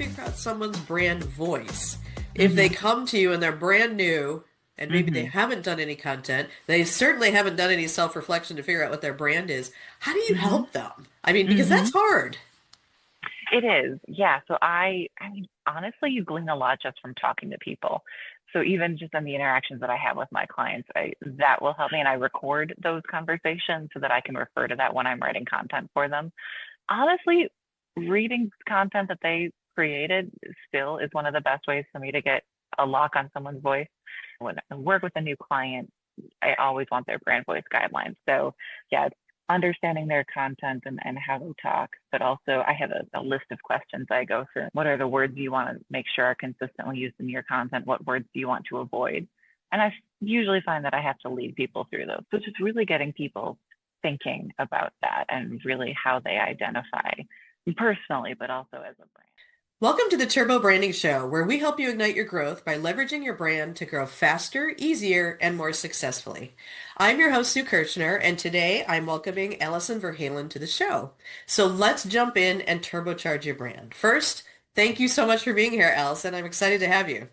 figure out someone's brand voice. If they come to you and they're brand new and maybe they Mm-hmm. haven't done any content, they certainly haven't done any self-reflection to figure out what their brand is. How do you Mm-hmm. help them? I mean, because Mm-hmm. that's hard. It is. Yeah. So I mean, honestly, you glean a lot just from talking to people. So even just in the interactions that I have with my clients, that will help me. And I record those conversations so that I can refer to that when I'm writing content for them. Honestly, reading content that they created still is one of the best ways for me to get a lock on someone's voice. When I work with a new client, I always want their brand voice guidelines. So yeah, it's understanding their content and how they talk, but also I have a list of questions I go through. What are the words you want to make sure are consistently used in your content? What words do you want to avoid? And I usually find that I have to lead people through those. So just really getting people thinking about that and really how they identify personally, but also as a brand. Welcome to the Turbo Branding Show, where we help you ignite your growth by leveraging your brand to grow faster, easier, and more successfully. I'm your host, Sue Kirchner, and today I'm welcoming Alison Ver Halen to the show. So let's jump in and turbocharge your brand. First, thank you so much for being here, Alison. I'm excited to have you.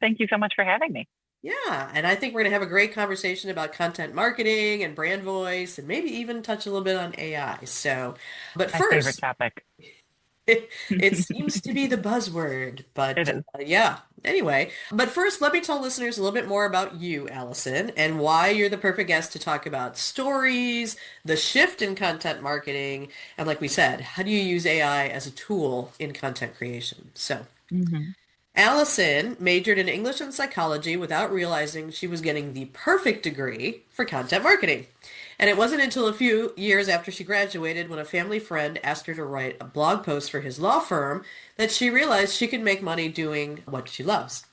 Thank you so much for having me. Yeah, and I think we're going to have a great conversation about content marketing and brand voice, and maybe even touch a little bit on AI. But My favorite first, topic. it seems to be the buzzword, It but is. yeah. Anyway, but first, let me tell listeners a little bit more about you, Allison, and why you're the perfect guest to talk about stories, the shift in content marketing, and like we said, how do you use AI as a tool in content creation? So, Hmm. Allison majored in English and psychology without realizing she was getting the perfect degree for content marketing. And it wasn't until a few years after she graduated when a family friend asked her to write a blog post for his law firm that she realized she could make money doing what she loves.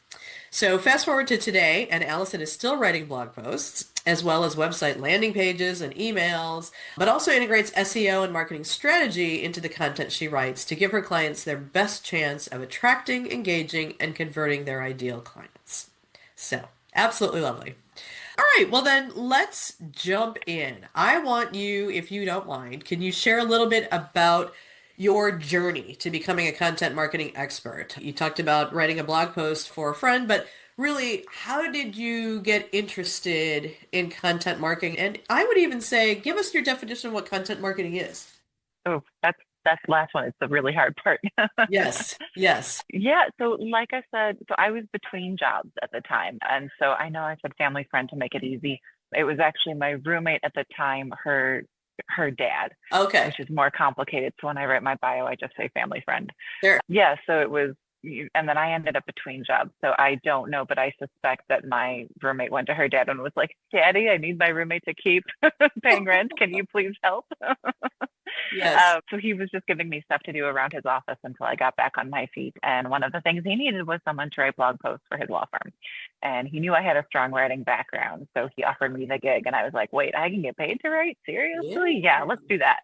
So fast forward to today, and Allison is still writing blog posts, as well as website landing pages and emails, but also integrates SEO and marketing strategy into the content she writes to give her clients their best chance of attracting, engaging, and converting their ideal clients. So, absolutely lovely. All right, well then let's jump in. I want you, if you don't mind, can you share a little bit about your journey to becoming a content marketing expert? You talked about writing a blog post for a friend, but really, how did you get interested in content marketing? And I would even say, give us your definition of what content marketing is. Oh, that's the last one. It's the really hard part. Yes, yes. Yeah, so like I said, so I was between jobs at the time. And so I know I said family friend to make it easy. It was actually my roommate at the time, her dad, Okay, which is more complicated. So when I write my bio, I just say family friend. there. Yeah, so it was, and then I ended up between jobs. So I don't know, but I suspect that my roommate went to her dad and was like, Daddy, I need my roommate to keep paying rent. Can you please help? Yes. So he was just giving me stuff to do around his office until I got back on my feet. And one of the things he needed was someone to write blog posts for his law firm. And he knew I had a strong writing background. So he offered me the gig. And I was like, wait, I can get paid to write? Seriously? Yeah. Yeah, let's do that.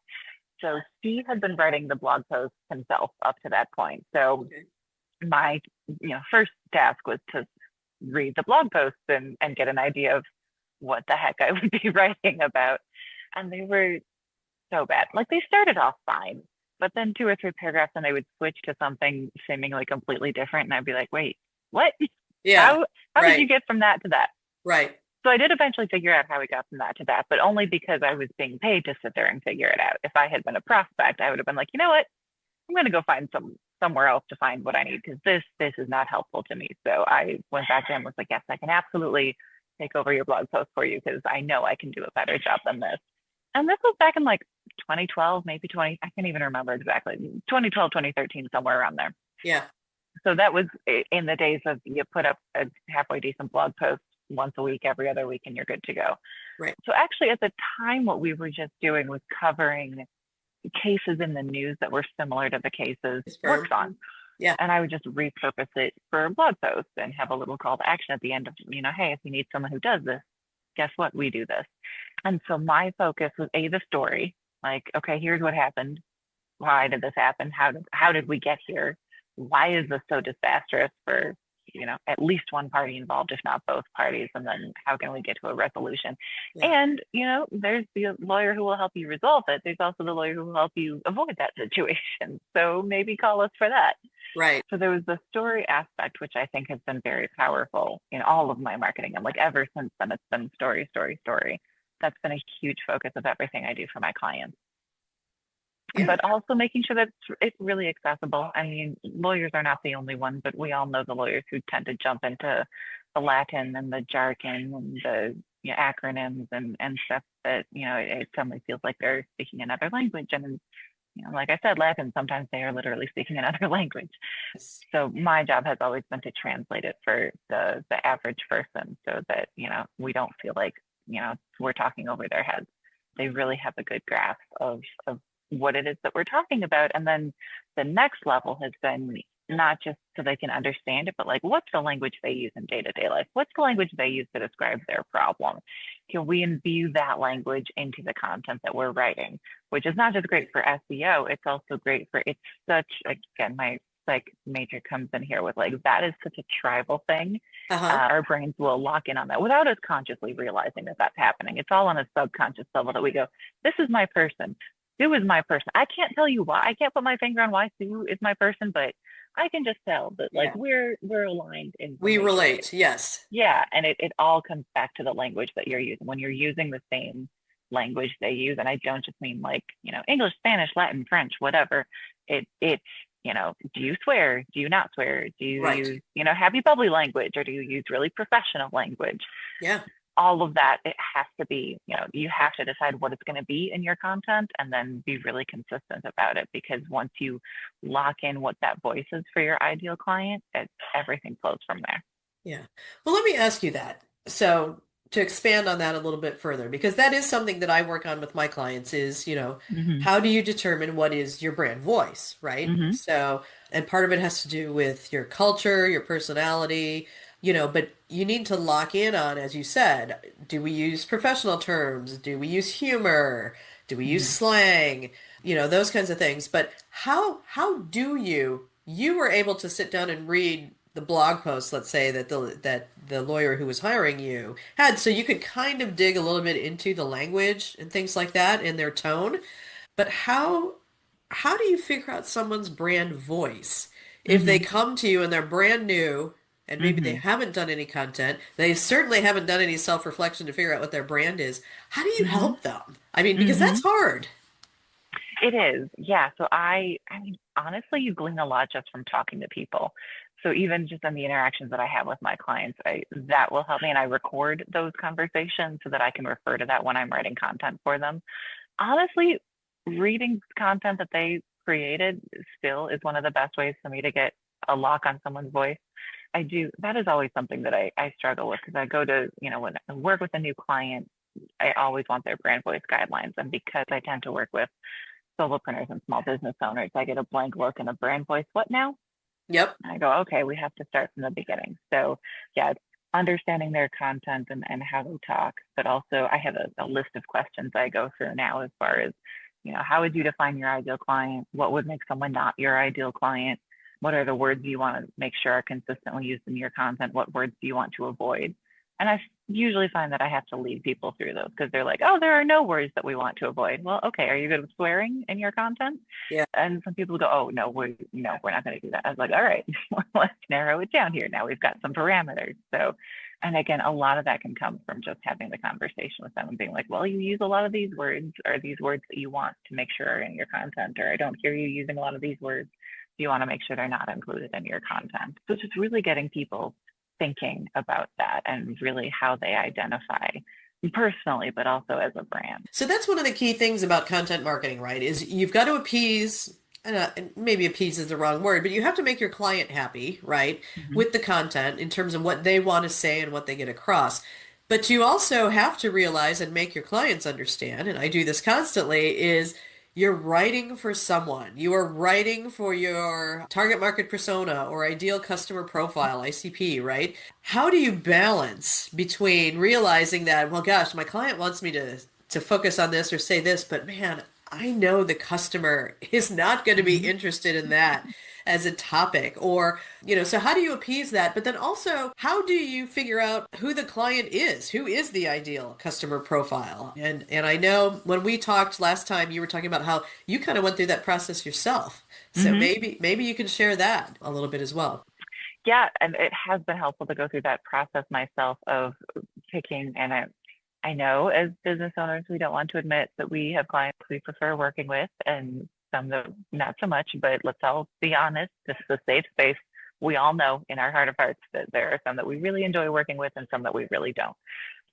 So Steve had been writing the blog posts himself up to that point. So Okay. my first task was to read the blog posts and get an idea of what the heck I would be writing about. And they were so bad. Like they started off fine, but then two or three paragraphs and they would switch to something seemingly completely different. And I'd be like, wait, what? Yeah. How did you Right. get from that to that? Right. So I did eventually figure out how we got from that to that, but only because I was being paid to sit there and figure it out. If I had been a prospect, I would have been like, you know what? I'm going to go find somewhere else to find what I need because this is not helpful to me. So I went back to him and was like, yes, I can absolutely take over your blog post for you because I know I can do a better job than this. And this was back in like 2012, maybe 20, I can't even remember exactly, 2012, 2013, somewhere around there. Yeah. So that was in the days of you put up a halfway decent blog post once a week, every other week, and you're good to go. Right. So actually at the time, what we were just doing was covering cases in the news that were similar to the cases It's firm. worked on. Yeah. And I would just repurpose it for a blog post and have a little call to action at the end of, hey, if you need someone who does this, guess what? We do this. And so my focus was the story, like, okay, here's what happened. Why did this happen? How did we get here? Why is this so disastrous for, at least one party involved, if not both parties? And then how can we get to a resolution? Yeah. And, there's the lawyer who will help you resolve it. There's also the lawyer who will help you avoid that situation. So maybe call us for that. Right. So there was the story aspect, which I think has been very powerful in all of my marketing. And like ever since then, it's been story, story, story. That's been a huge focus of everything I do for my clients. Yeah. But also making sure that it's really accessible. I mean, lawyers are not the only ones, but we all know the lawyers who tend to jump into the Latin and the jargon and the acronyms and stuff that, it suddenly feels like they're speaking another language. And, like I said, Latin, sometimes they are literally speaking another language. Yes. So my job has always been to translate it for the average person so that, we don't feel like, we're talking over their heads. They really have a good grasp of what it is that we're talking about. And then the next level has been not just so they can understand it, but like what's the language they use in day-to-day life? What's the language they use to describe their problem? Can we imbue that language into the content that we're writing? Which is not just great for SEO, it's also great for it's such again, my psych major comes in here with like that is such a tribal thing. Uh-huh. Our brains will lock in on that without us consciously realizing that that's happening. It's all on a subconscious level that we go, this is my person. Sue is my person. I can't tell you why. I can't put my finger on why Sue is my person, but I can just tell that like Yeah. we're aligned in We some major ways. relate. Yes. Yeah, and it all comes back to the language that you're using. When you're using the same language they use, and I don't just mean like, English, Spanish, Latin, French, whatever. It's, do you swear? Do you not swear? Do you Right. use, happy bubbly language or do you use really professional language? Yeah. All of that, it has to be, you have to decide what it's going to be in your content and then be really consistent about it. Because once you lock in what that voice is for your ideal client, everything flows from there. Yeah. Well, let me ask you that. So, to expand on that a little bit further, because that is something that I work on with my clients is, Mm-hmm. how do you determine what is your brand voice, right? Mm-hmm. So, and part of it has to do with your culture, your personality, but you need to lock in on, as you said, do we use professional terms? Do we use humor? Do we use Mm-hmm. slang? Those kinds of things. But how do you were able to sit down and read the blog post, let's say that the lawyer who was hiring you had, so you could kind of dig a little bit into the language and things like that and their tone. But how do you figure out someone's brand voice if they Mm-hmm. come to you and they're brand new and maybe they Mm-hmm. haven't done any content, they certainly haven't done any self-reflection to figure out what their brand is. How do you Mm-hmm. help them? I mean, because Mm-hmm. that's hard. It is, yeah. So I mean, honestly, you glean a lot just from talking to people. So even just in the interactions that I have with my clients, that will help me, and I record those conversations so that I can refer to that when I'm writing content for them. Honestly, reading content that they created still is one of the best ways for me to get a lock on someone's voice. I do. That is always something that I struggle with because I go to, when I work with a new client, I always want their brand voice guidelines. And because I tend to work with solopreneurs and small business owners, I get a blank look and a brand voice. What now? Yep. I go, okay, we have to start from the beginning. So yeah, it's understanding their content and how they talk, but also I have a list of questions I go through now as far as, how would you define your ideal client? What would make someone not your ideal client? What are the words you want to make sure are consistently used in your content? What words do you want to avoid? And I usually find that I have to lead people through those because they're like, oh, there are no words that we want to avoid. Well, okay, are you good with swearing in your content? Yeah. And some people go, oh, no, we're not going to do that. I was like, all right, let's narrow it down here. Now we've got some parameters. So, and again, a lot of that can come from just having the conversation with them and being like, well, you use a lot of these words or these words that you want to make sure are in your content, or I don't hear you using a lot of these words. You want to make sure they're not included in your content. So just really getting people thinking about that and really how they identify personally, but also as a brand. So that's one of the key things about content marketing, right? Is you've got to appease, and maybe appease is the wrong word, but you have to make your client happy, right? Mm-hmm. With the content in terms of what they want to say and what they get across. But you also have to realize and make your clients understand, and I do this constantly, is you're writing for someone. You are writing for your target market persona or ideal customer profile, ICP, right? How do you balance between realizing that, well, gosh, my client wants me to focus on this or say this, but man, I know the customer is not going to be Mm-hmm. interested in that. as a topic? Or, so how do you appease that? But then also, how do you figure out who the client is? Who is the ideal customer profile? And I know when we talked last time, you were talking about how you kind of went through that process yourself. So Hmm. maybe you can share that a little bit as well. Yeah, and it has been helpful to go through that process myself of picking. And I know as business owners, we don't want to admit that we have clients we prefer working with and some that not so much, but let's all be honest. This is a safe space. We all know in our heart of hearts that there are some that we really enjoy working with and some that we really don't.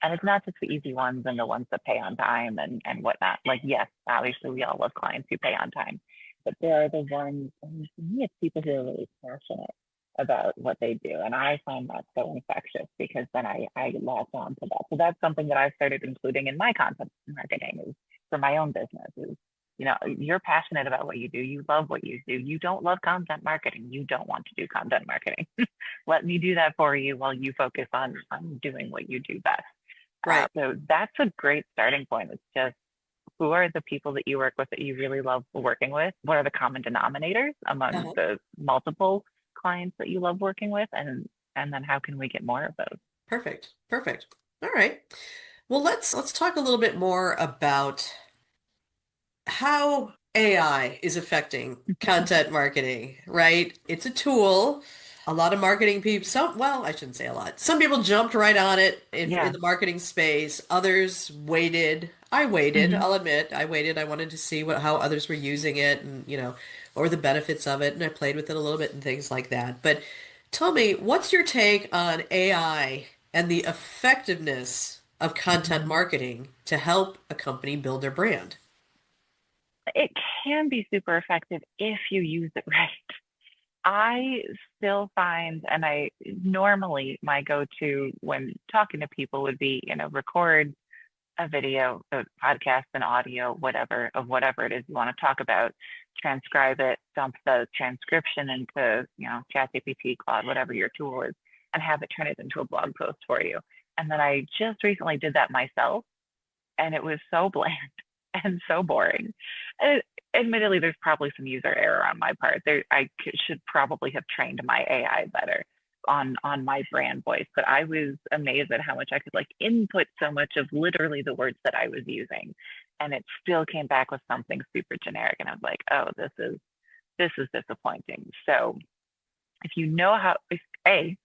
And it's not just the easy ones and the ones that pay on time and whatnot. Like, yes, obviously we all love clients who pay on time, but there are the ones, and for me, it's people who are really passionate about what they do. And I find that so infectious because then I latch on to that. So that's something that I've started including in my content marketing is for my own business is, you're passionate about what you do. You love what you do. You don't love content marketing. You don't want to do content marketing. Let me do that for you while you focus on doing what you do best. Right. So that's a great starting point. It's just who are the people that you work with that you really love working with? What are the common denominators among Uh-huh. the multiple clients that you love working with? And then how can we get more of those? Perfect. Perfect. All right. Well, let's talk a little bit more about how AI is affecting content marketing, right? It's a tool. A lot of marketing people, well, I shouldn't say a lot. Some people jumped right on it in Yeah. the marketing space. Others waited. I waited. Hmm. I'll admit, I waited. I wanted to see how others were using it and, or the benefits of it. And I played with it a little bit and things like that. But tell me, what's your take on AI and the effectiveness of content marketing to help a company build their brand? It can be super effective if you use it right. I still find, and I normally my go-to when talking to people would be, record a video, a podcast, an audio, whatever, of whatever it is you want to talk about, transcribe it, dump the transcription into, ChatGPT, Claude, whatever your tool is, and have it turn it into a blog post for you. And then I just recently did that myself, and it was so bland and so boring. And admittedly, there's probably some user error on my part. Should probably have trained my AI better on my brand voice, but I was amazed at how much I could like input so much of literally the words that I was using, and it still came back with something super generic. And I was like, oh, this is disappointing. So if you know how, if A,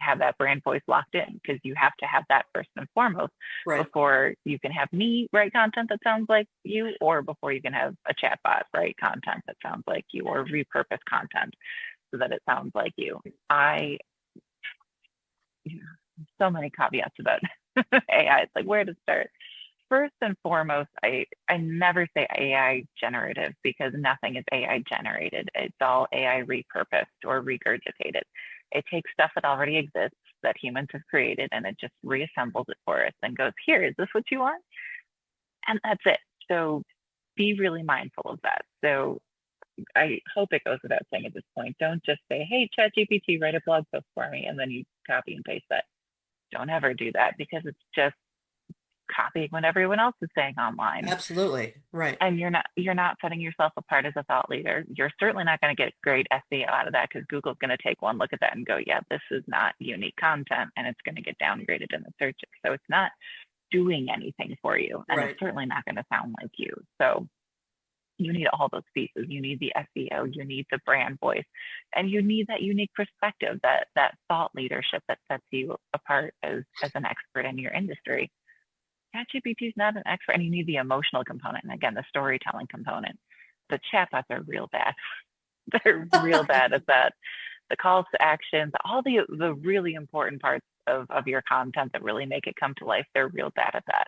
have that brand voice locked in because you have to have that first and foremost Right. before you can have me write content that sounds like you, or before you can have a chatbot write content that sounds like you, or repurpose content so that it sounds like you. I, so many caveats about AI. It's like where to start. First and foremost, I never say AI generative because nothing is AI generated. It's all AI repurposed or regurgitated. It takes stuff that already exists that humans have created and it just reassembles it for us and goes, here, is this what you want? And that's it. So be really mindful of that. So I hope it goes without saying at this point. Don't just say, hey, ChatGPT, write a blog post for me, and then you copy and paste that. Don't ever do that because it's just copying what everyone else is saying online. Absolutely. Right. And you're not setting yourself apart as a thought leader. You're certainly not going to get great SEO out of that because Google's going to take one look at that and go, yeah, this is not unique content, and it's going to get downgraded in the searches. So it's not doing anything for you, and it's Right. certainly not going to sound like you. So you need all those pieces. You need the SEO, you need the brand voice, and you need that unique perspective, that thought leadership that sets you apart as an expert in your industry. ChatGPT is not an expert, and you need the emotional component, and again, the storytelling component. The chatbots are real bad. They're real bad at that. The calls to actions, all the really important parts of your content that really make it come to life, they're real bad at that.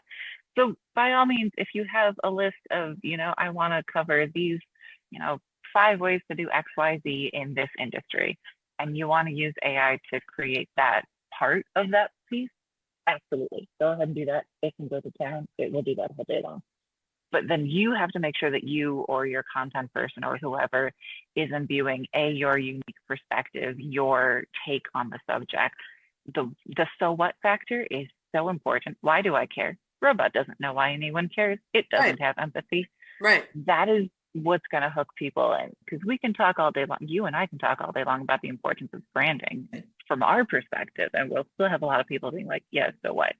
So by all means, if you have a list of, I want to cover these, you know, 5 ways to do XYZ in this industry, and you want to use AI to create that part of that piece, absolutely. Go ahead and do that. It can go to town. It will do that all day long. But then you have to make sure that you or your content person or whoever is imbuing your unique perspective, your take on the subject. The so what factor is so important. Why do I care? Robot doesn't know why anyone cares. It Right. doesn't have empathy. Right. That is what's going to hook people in, because we can talk all day long, you and I can talk all day long about the importance of branding from our perspective, and we'll still have a lot of people being like, yeah, so what,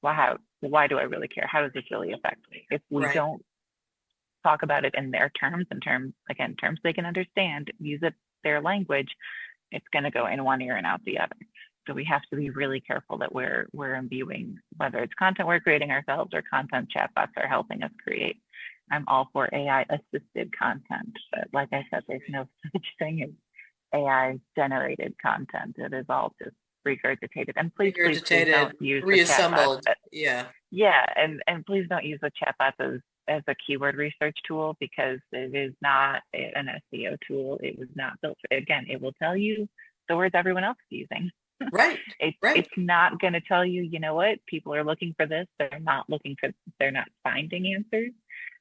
why do I really care, how does this really affect me? If we Right. don't talk about it in their terms, in terms, again, terms they can understand, use it their language, it's going to go in one ear and out the other. So we have to be really careful that we're imbuing, whether it's content we're creating ourselves or content chatbots are helping us create. I'm all for AI assisted content, but like I said, there's no such thing as AI generated content. It is all just regurgitated. And please Regurgitated, don't use the chatbots. reassembled. Yeah. Yeah, and please don't use the chatbots as a keyword research tool, because it is not an SEO tool. It was not built for, again, it will tell you the words everyone else is using. Right. Right. It's not going to tell you, you know what, people are looking for this. They're not finding answers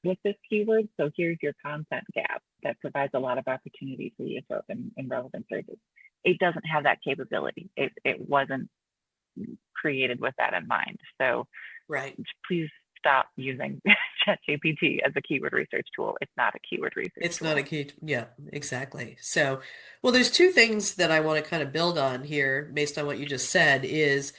with this keyword. So here's your content gap that provides a lot of opportunity for you to show up in relevant searches. It doesn't have that capability. It wasn't created with that in mind. So Right. please stop using ChatGPT as a keyword research tool. It's not a keyword research It's not a tool. key. Yeah, exactly. So, well, there's two things that I want to kind of build on here based on what you just said is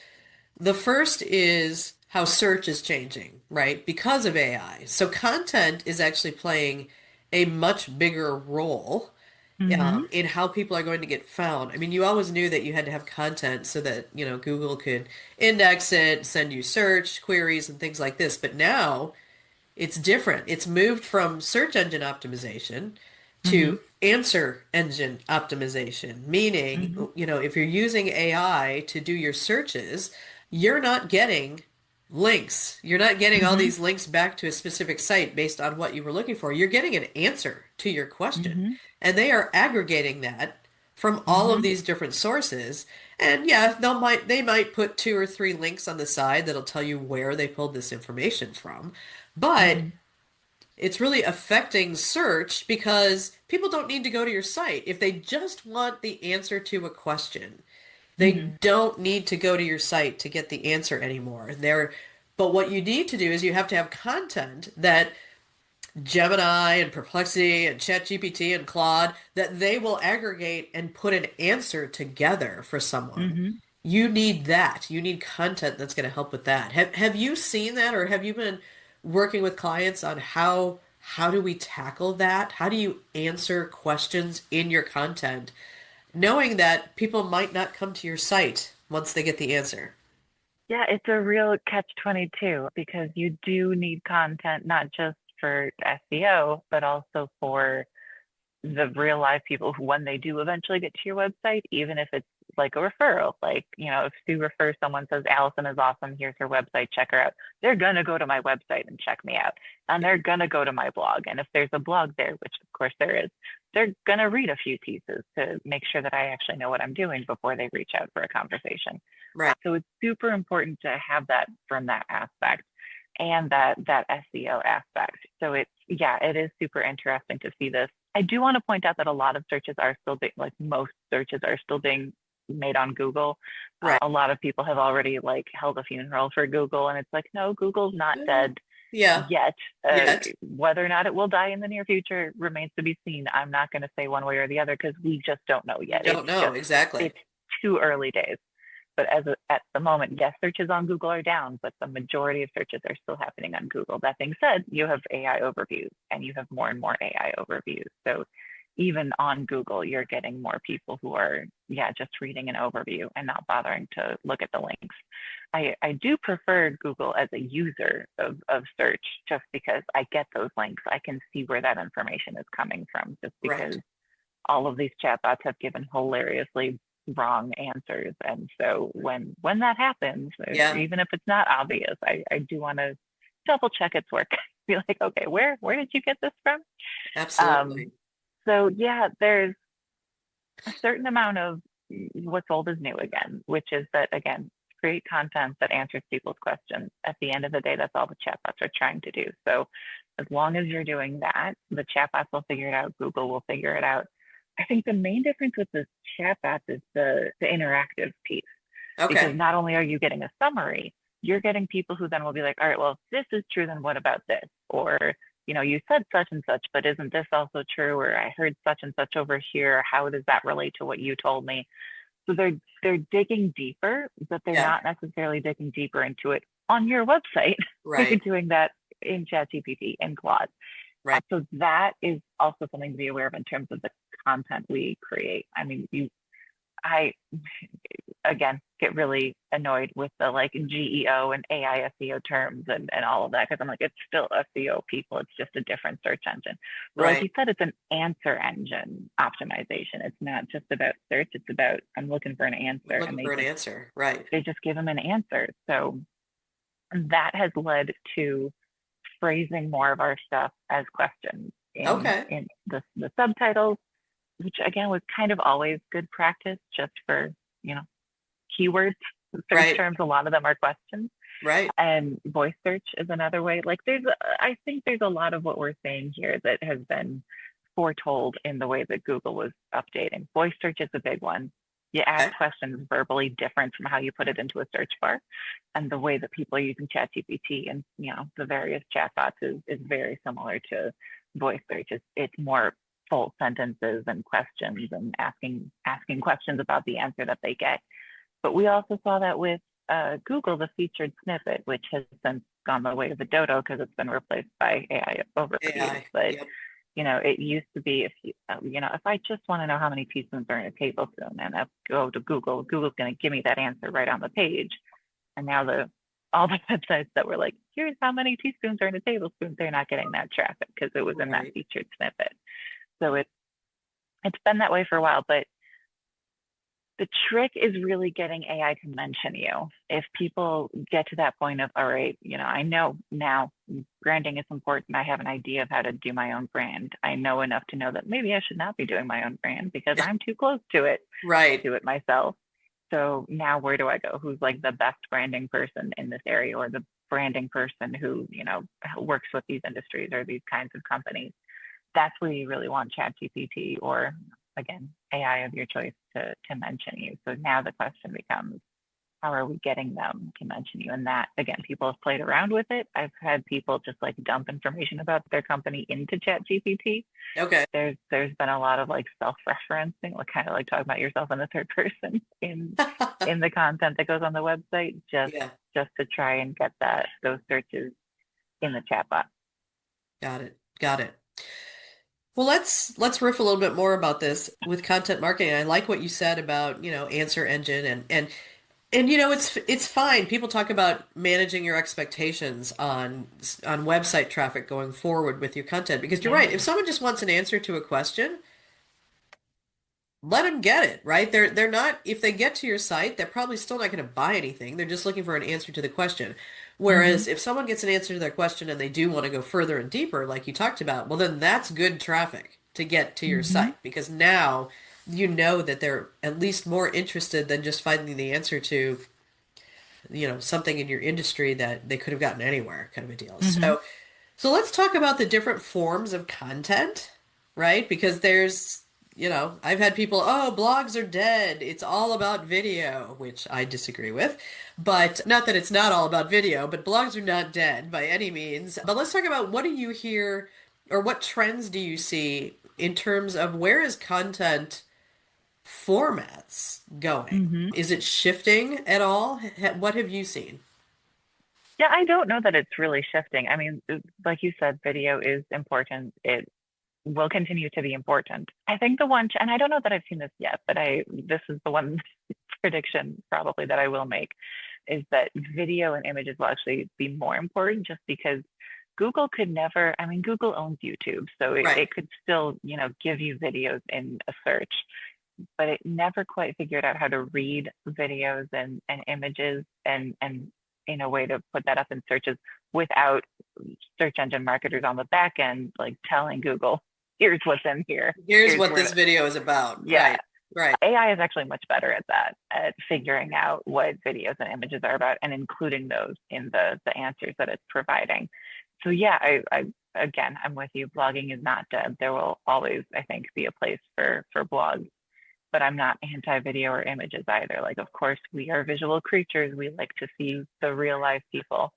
the first is how search is changing, right? Because of AI. So content is actually playing a much bigger role Mm-hmm. in how people are going to get found. I mean, you always knew that you had to have content so that, Google could index it, send you search queries and things like this. But now it's different. It's moved from search engine optimization Mm-hmm. to answer engine optimization, meaning, Mm-hmm. if you're using AI to do your searches, you're not getting links. You're not getting all Mm-hmm. these links back to a specific site based on what you were looking for. You're getting an answer to your question. Mm-hmm. And they are aggregating that from all of Mm-hmm. these different sources. And yeah, they might put two or three links on the side that'll tell you where they pulled this information from. But Mm-hmm. it's really affecting search because people don't need to go to your site. If they just want the answer to a question, they Mm-hmm. don't need to go to your site to get the answer anymore. But what you need to do is you have to have content that Gemini and Perplexity and ChatGPT and Claude that they will aggregate and put an answer together for someone. Mm-hmm. You need that. You need content that's going to help with that. Have you seen that, or have you been working with clients on how do we tackle that? How do you answer questions in your content, knowing that people might not come to your site once they get the answer? Yeah, it's a real catch-22, because you do need content not just for SEO, but also for the real life people who, when they do eventually get to your website, even if it's like a referral, like, if Sue refers someone, says, Allison is awesome, here's her website, check her out. They're going to go to my website and check me out. And they're going to go to my blog. And if there's a blog there, which of course there is, they're going to read a few pieces to make sure that I actually know what I'm doing before they reach out for a conversation. Right. So it's super important to have that from that aspect, and that SEO aspect. So it is super interesting to see this. I do want to point out that a lot of searches are still being, like most searches are still being made on Google. Right. A lot of people have already like held a funeral for Google, and it's like, no, Google's not dead Yeah. yet. Yet. Whether or not it will die in the near future remains to be seen. I'm not going to say one way or the other, because we just don't know We yet. don't know exactly. It's too early days. But at the moment, yes, searches on Google are down, but the majority of searches are still happening on Google. That being said, you have AI overviews, and you have more and more AI overviews. So even on Google, you're getting more people who are, just reading an overview and not bothering to look at the links. I do prefer Google as a user of search, just because I get those links. I can see where that information is coming from, just Right. because all of these chatbots have given hilariously wrong answers. And so when that happens, Yeah. even if it's not obvious, I do want to double check its work. Be like, okay, where did you get this from? Um, Absolutely. so yeah, there's a certain amount of what's old is new again, which is that, again, create content that answers people's questions. At the end of the day, that's all the chatbots are trying to do. So as long as you're doing that, the chatbots will figure it out. Google will figure it out. I think the main difference with the chatbots is the interactive piece, because Okay. not only are you getting a summary, you're getting people who then will be like, all right, well, if this is true, then what about this? Or you said such and such, but isn't this also true? Or I heard such and such over here. How does that relate to what you told me? So they're digging deeper, but they're Yeah. not necessarily digging deeper into it on your website. They're Right. doing that in ChatGPT and Claude. Right. So that is also something to be aware of in terms of the content we create. I mean, I again get really annoyed with the like GEO and AI SEO terms and all of that because I'm like, it's still SEO people. It's just a different search engine. But like Right. you said, it's an answer engine optimization. It's not just about search. It's about I'm looking for an answer, Looking and for an answer. Right. they just give them an answer. So that has led to phrasing more of our stuff as questions Okay. in the subtitles, which again was kind of always good practice just for, you know, keywords, search Right. terms. A lot of them are questions. Right. And voice search is another way. Like I think there's a lot of what we're saying here that has been foretold in the way that Google was updating. Voice search is a big one. You ask Okay. questions verbally different from how you put it into a search bar. And the way that people are using ChatGPT and the various chatbots is very similar to voice search. It's more full sentences and questions and asking questions about the answer that they get. But we also saw that with Google, the featured snippet, which has since gone the way of the dodo because it's been replaced by AI overviews. AI. But Yep. it used to be if I just want to know how many teaspoons are in a tablespoon, and I go to Google, Google's going to give me that answer right on the page. And now all the websites that were like, here's how many teaspoons are in a tablespoon, they're not getting that traffic because it was in that Right. featured snippet. So it's been that way for a while, but the trick is really getting AI to mention you. If people get to that point of, all right, I know now branding is important. I have an idea of how to do my own brand. I know enough to know that maybe I should not be doing my own brand because I'm too close to Right. do it myself. So now where do I go? Who's like the best branding person in this area or the branding person who, works with these industries or these kinds of companies? That's where you really want ChatGPT or again, AI of your choice to mention you. So now the question becomes, how are we getting them to mention you? And that, again, people have played around with it. I've had people just like dump information about their company into ChatGPT. Okay. There's been a lot of like self-referencing, like kind of like talking about yourself in the third person in the content that goes on the website, Yeah. just to try and get those searches in the chatbot. Got it. Got it. Well, let's riff a little bit more about this with content marketing. I like what you said about, answer engine and it's fine. People talk about managing your expectations on website traffic going forward with your content because you're right. Yeah. If someone just wants an answer to a question, let them get it, right? They're not if they get to your site, they're probably still not going to buy anything. They're just looking for an answer to the question. Mm-hmm. Whereas if someone gets an answer to their question and they do want to go further and deeper, like you talked about, well, then that's good traffic to get to your Mm-hmm. site because now you know that they're at least more interested than just finding the answer to, something in your industry that they could have gotten anywhere, kind of a deal. Mm-hmm. So let's talk about the different forms of content, right? Because I've had people, oh, blogs are dead. It's all about video, which I disagree with. But not that it's not all about video, but blogs are not dead by any means. But let's talk about what do you hear or what trends do you see in terms of where is content formats going? Mm-hmm. Is it shifting at all? What have you seen? Yeah, I don't know that it's really shifting. I mean, like you said, video is important. It will continue to be important. I think and I don't know that I've seen this yet, but this is the one prediction probably that I will make is that video and images will actually be more important just because Google could never, I mean, Google owns YouTube, so Right. it could still, give you videos in a search, but it never quite figured out how to read videos and images and in a way to put that up in searches without search engine marketers on the back end like telling Google, here's what's in here. Here's Here's what where this video is about. yeah. Right. Right. AI is actually much better at that, at figuring out what videos and images are about and including those in the answers that it's providing. So yeah, I again I'm with you. Blogging is not dead. There will always, I think, be a place for blogs, but I'm not anti-video or images either. Like, of course, we are visual creatures. We like to see the real life people.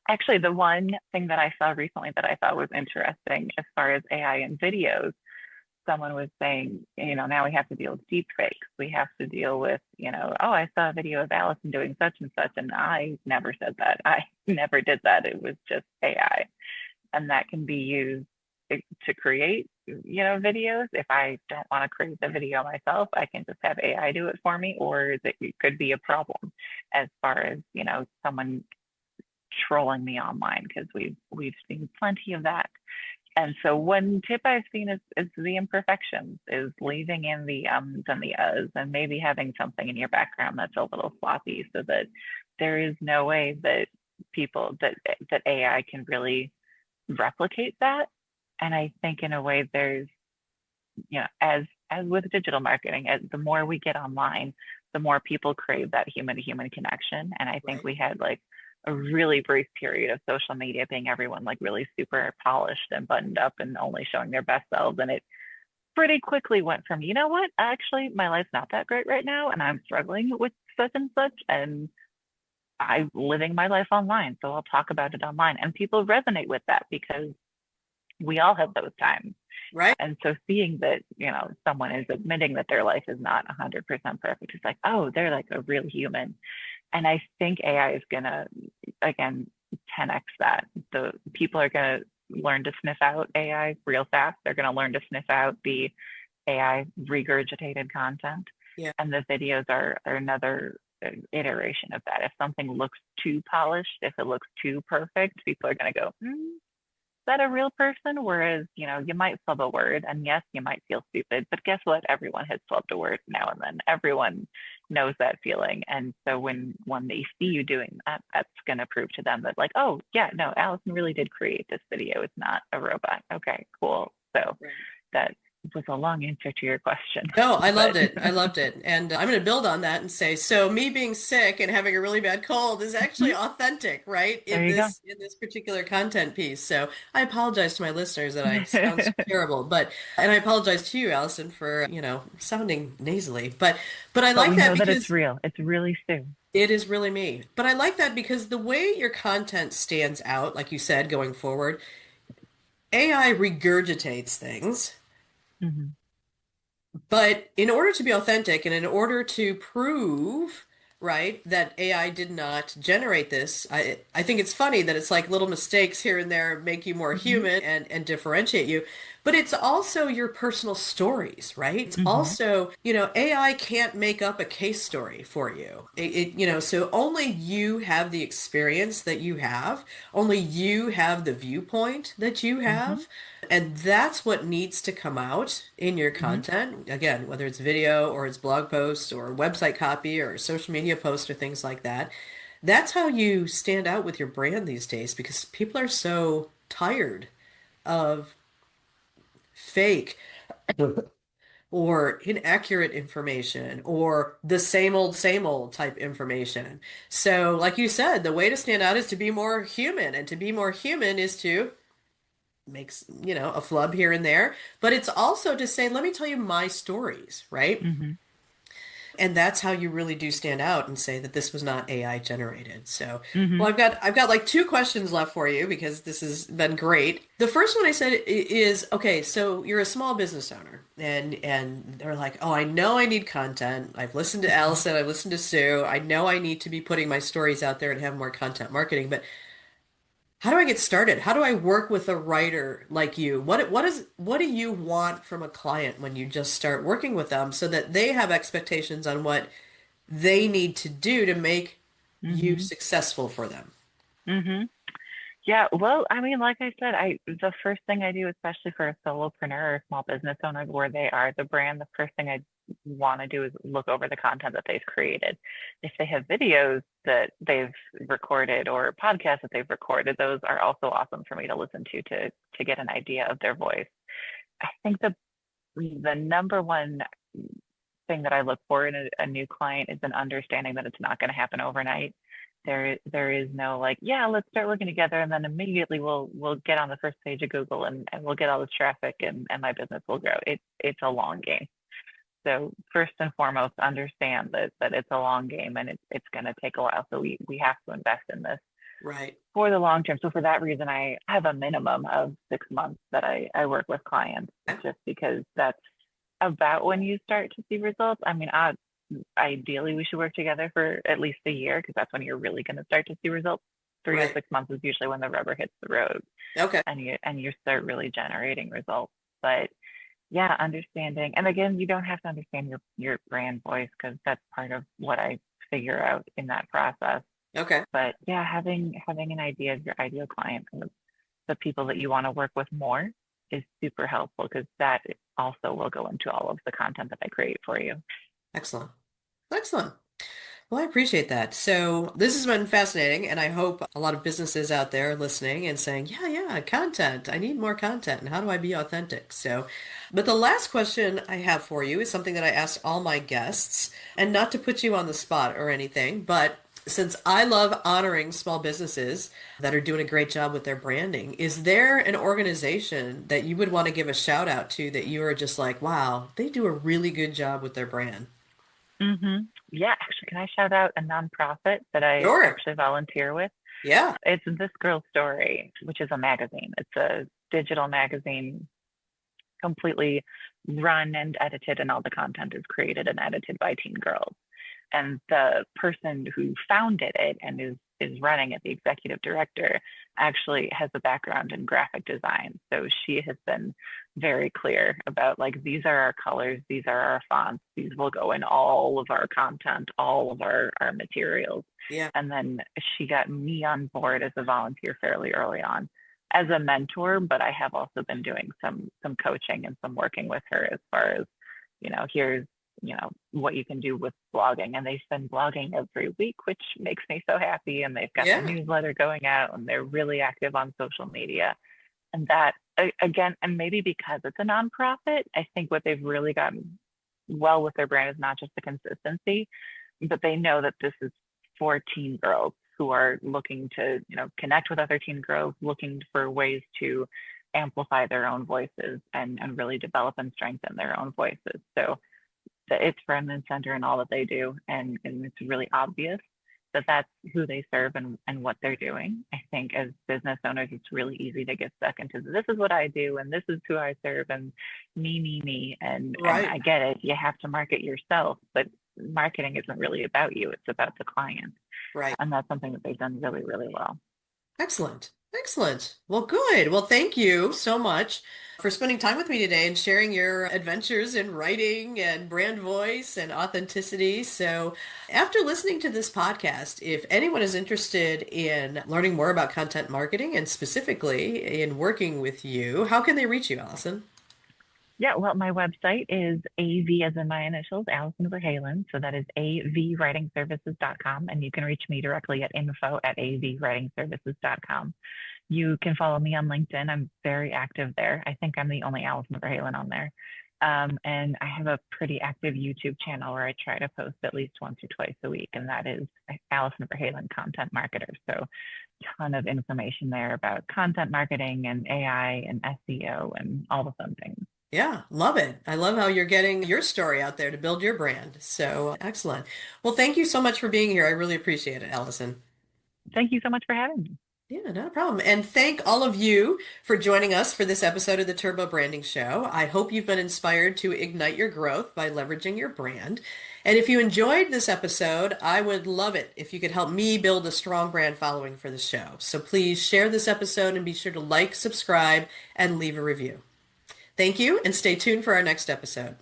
Actually, the one thing that I saw recently that I thought was interesting as far as AI and videos, someone was saying, now we have to deal with deep fakes. We have to deal with, oh, I saw a video of Allison doing such and such, and I never said that. I never did that. It was just AI. And that can be used to create, videos. If I don't want to create the video myself, I can just have AI do it for me, or it could be a problem as far as, someone trolling me online, because we've seen plenty of that. And so one tip I've seen is the imperfections, is leaving in the ums and the uhs, and maybe having something in your background that's a little sloppy, so that there is no way that people that AI can really replicate that. And I think in a way there's, as with digital marketing, as the more we get online, the more people crave that human to human connection. And I think Right. we had like a really brief period of social media being everyone like really super polished and buttoned up and only showing their best selves. And it pretty quickly went from, you know what, actually, my life's not that great right now, and I'm struggling with such and such, and I'm living my life online. So I'll talk about it online. And people resonate with that because we all have those times. Right. And so seeing that, someone is admitting that their life is not 100% perfect, it's like, oh, they're like a real human. And I think AI is going to, again, 10x that. The people are going to learn to sniff out AI real fast. They're going to learn to sniff out the AI regurgitated content. Yeah. And the videos are another iteration of that. If something looks too polished, if it looks too perfect, people are going to go, that a real person? Whereas, you might flub a word, and yes, you might feel stupid, but guess what? Everyone has flubbed a word now and then. Everyone knows that feeling. And so when they see you doing that, that's going to prove to them that like, oh yeah, no, Allison really did create this video. It's not a robot. Okay, cool. So Right. that was a long answer to your question, No, I loved but it. I loved it. And I'm going to build on that and say, so me being sick and having a really bad cold is actually authentic, right? there In you go. this particular content piece. So I apologize to my listeners that I sound so terrible, but and I apologize to you, Allison, for, sounding nasally. But I But like we that know that it's because real. It's really Sue. it is really me. But I like that because the way your content stands out, like you said, going forward, AI regurgitates things. Hmm. But in order to be authentic and in order to prove, right, that AI did not generate this, I think it's funny that it's like little mistakes here and there make you more Hmm. human and differentiate you. But it's also your personal stories, right? It's Hmm. also, AI can't make up a case story for you. So only you have the experience that you have, only you have the viewpoint that you Hmm. have. And that's what needs to come out in your Hmm. content. Again, whether it's video or it's blog posts or website copy or social media posts or things like that. That's how you stand out with your brand these days because people are so tired of fake or inaccurate information or the same old type information. So, like you said, the way to stand out is to be more human, and to be more human is to makes, a flub here and there, but it's also to say, let me tell you my stories, right? Hmm. And that's how you really do stand out and say that this was not AI generated. So, well, Hmm. I've got like two questions left for you because this has been great. The first one I said is, okay, so you're a small business owner and they're like, "Oh, I know I need content. I've listened to Hmm. Allison, I've listened to Sue. I know I need to be putting my stories out there and have more content marketing, but how do I get started? How do I work with a writer like you? What do you want from a client when you just start working with them so that they have expectations on what they need to do to make you Hmm. successful for them? Hmm. Yeah, well, I mean, like I said, the first thing I do, especially for a solopreneur or a small business owner where they are the brand, the first thing I want to do is look over the content that they've created. If they have videos that they've recorded or podcasts that they've recorded, those are also awesome for me to listen to get an idea of their voice. I think the number one thing that I look for in a new client is an understanding that it's not going to happen overnight. There is no like, yeah, let's start working together and then immediately we'll get on the first page of Google and we'll get all this traffic and my business will grow. It's a long game. So first and foremost, understand that it's a long game and it's gonna take a while. So we have to invest in this. Right. for the long term. So for that reason, I have a minimum of 6 months that I work with clients, Okay. just because that's about when you start to see results. I mean, ideally, we should work together for at least a year, because that's when you're really going to start to see results. 3 to Right. 6 months is usually when the rubber hits the road, Okay. and you start really generating results. But yeah, understanding, and again, you don't have to understand your brand voice, because that's part of what I figure out in that process. Okay. But yeah, having an idea of your ideal client and the people that you want to work with more is super helpful, because that also will go into all of the content that I create for you. Excellent. Excellent. Well, I appreciate that. So this has been fascinating, and I hope a lot of businesses out there are listening and saying, yeah, yeah, content. I need more content, and how do I be authentic? So, but the last question I have for you is something that I ask all my guests, and not to put you on the spot or anything, but since I love honoring small businesses that are doing a great job with their branding, is there an organization that you would want to give a shout out to that you are just like, wow, they do a really good job with their brand? Yeah, actually, can I shout out a nonprofit that I Sure. actually volunteer with? Yeah. It's This Girl's Story, which is a magazine. It's a digital magazine, completely run and edited, and all the content is created and edited by teen girls. And the person who founded it and is running it, the executive director, actually has a background in graphic design. So she has been very clear about, like, these are our colors, these are our fonts, these will go in all of our content, all of our materials. Yeah. And then she got me on board as a volunteer fairly early on as a mentor, but I have also been doing some coaching and some working with her as far as, here's what you can do with blogging. And they spend blogging every week, which makes me so happy. And they've got the Yeah. newsletter going out, and they're really active on social media. And that, again, and maybe because it's a nonprofit, I think what they've really gotten well with their brand is not just the consistency, but they know that this is for teen girls who are looking to, connect with other teen girls, looking for ways to amplify their own voices, and really develop and strengthen their own voices. So it's front and center in all that they do, and it's really obvious that that's who they serve, and what they're doing. I think as business owners, it's really easy to get stuck into, this is what I do, and this is who I serve, and me, and Right. I get it. You have to market yourself, but marketing isn't really about you. It's about the client. Right. And that's something that they've done really, really well. Excellent. Excellent. Well, good. Well, thank you so much for spending time with me today and sharing your adventures in writing and brand voice and authenticity. So, after listening to this podcast, if anyone is interested in learning more about content marketing and specifically in working with you, how can they reach you, Allison? Yeah, well, my website is AV, as in my initials, Alison Ver Halen. So that is avwritingservices.com. And you can reach me directly at info@avwritingservices.com. You can follow me on LinkedIn. I'm very active there. I think I'm the only Alison Ver Halen on there. And I have a pretty active YouTube channel where I try to post at least once or twice a week, and that is Alison Ver Halen Content Marketer. So, ton of information there about content marketing and AI and SEO and all the fun things. Yeah, love it. I love how you're getting your story out there to build your brand. So excellent. Well, thank you so much for being here. I really appreciate it, Allison. Thank you so much for having me. Yeah, not a problem. And thank all of you for joining us for this episode of the Turbo Branding Show. I hope you've been inspired to ignite your growth by leveraging your brand. And if you enjoyed this episode, I would love it if you could help me build a strong brand following for the show. So please share this episode and be sure to like, subscribe, and leave a review. Thank you, and stay tuned for our next episode.